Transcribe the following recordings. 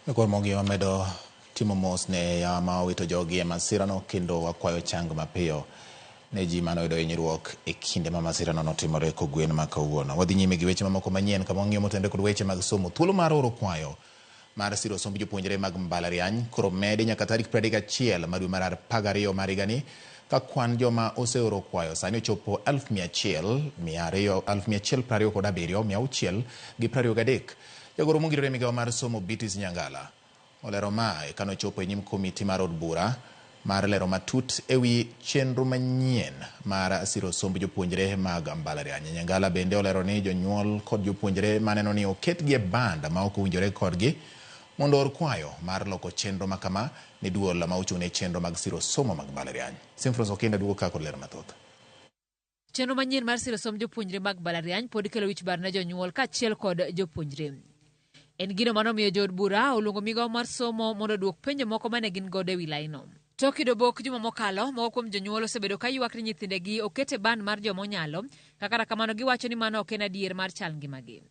Ramogi wamedo timo mos ne ya ma wito jogi e masirano kendo wakwayo chang mapiyo ne ji manoyudo hinyruok e kinde ma masirano notimore kogwen ma kawuono. Wadhi nyime gi weche mamoko manyien kama wang'iyo motenore kod weche mag somo. Thuolo mar oro kwayo mar siro somb jopuonjre mag mbalariany koro medi nyaka tarik 31 dwe mar 12 mar higani, ka kwan joma oseoro kwayo sani ochopo 1,127,623. Jagoro mongirore migawo mar somo Bitis Nyangala olero mae kano ochopo e nyim komiti mar od bura mar lero matut ewi chenro manyien mar siro somb jopuonjre mag mbalariany. Nyangala bende olero ni jonyuol kod jopuonjre maneno ni oketgi e band ma ok owinjore kodgi mondo or kwayo mar loko chenro makama ne duol ma ochung' ne chenro mag siro somo mag mbalariany. Simfros Okinda duogo ka kod lero mathoth. Chenro manyien mar siro somb jopuonjre mag mbalariany pod kelo wich bar ne jonyuol kaachiel kod jopuonjre. En gino manomiyo jood bura oluongo migawo mar somo mondo duok penjo moko mane gin godo e wilayno. Tok idobok juma mokalo, moko kuom jonyuol osebedo ka ywak ni nyithindegi okete ban mar joma onyalo, kaka kamano giwacho ni mano ok en adier mar chal ngimagi.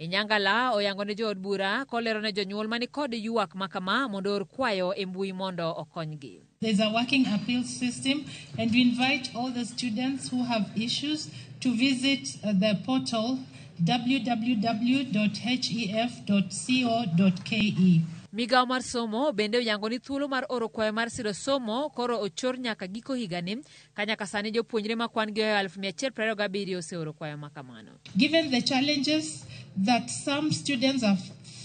Nyangala oyango ne jood bura kolero ne jonyuol mani kod ywak makama mondo or kwayo e mbui mondo okonygi. There's a working appeal system, and we invite all the students who have issues to visit the portal www.hef.co.ke. Migawo mar somo bende oyango ni thuolo mar oro kwayo mar siro somo koro ochor nyaka giko higani, ka nyaka sani jopuonjre ma kwan gi 1,127 oseoro kwayo makamano. Given the challenges that some students have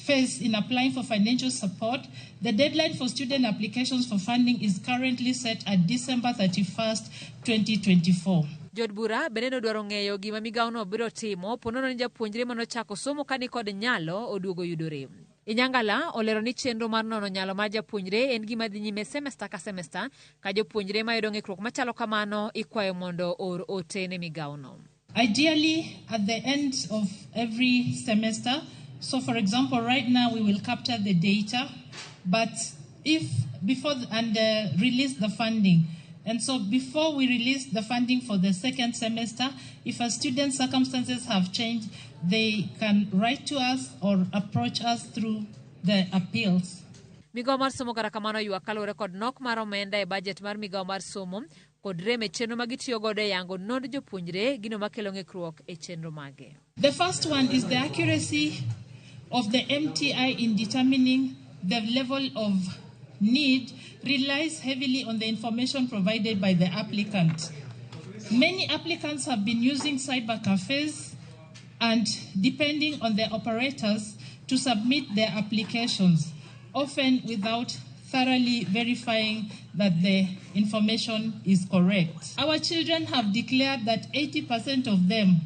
faced in applying for financial support, the deadline for student applications for funding is currently set at December 31st, 2024. Jod bura bende nodwaro ng'eyo gima migawono biro timo ponono ni japuonjre manochako somo kani kod nyalo oduogo yudore. Nyangala olero ni chenro mar nono nyalo mar japuonjre en gima dhi nyime semesta ka semesta, ka jopuonjre mayudo ng'ikruok machalo kamano ikwayo mondo or ote ne migawono. Ideally, at the end of every semester, so for example, right now we will capture the data, but release the funding. And so before we release the funding for the second semester, if a student's circumstances have changed, they can write to us or approach us through the appeals. Migawo mar somo kata kamano ywak kalure kod nok mar omenda e budget mar migawo mar somo kod rem e chenro magitiyo godo e yango nond jopuonjre gino makelo ng'ikruok e chenro mage. The first one is the accuracy of the MTI in determining the level of need relies heavily on the information provided by the applicant. Many applicants have been using cyber cafes and depending on the operators to submit their applications, often without thoroughly verifying that the information is correct. Our children have declared that 80% of the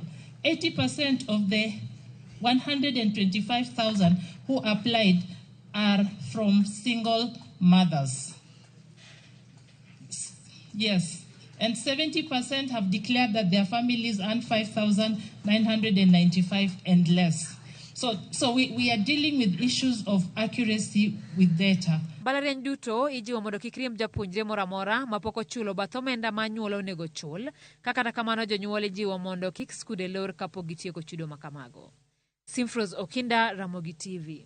125,000 who applied are from single mothers. Yes, and 70% have declared that their families earn 5,995 and less. So we are dealing with issues of accuracy with data. Mbalariany duto ijiwo mondo kik riemb japuonjre moro amora mapok ochulo bath omenda ma nyuol onego chul, kaka kamano jonyuol ijiwo mondo kik skunde lor kapok gitieko chudo makamago. Simfros Okinda, Ramogi TV.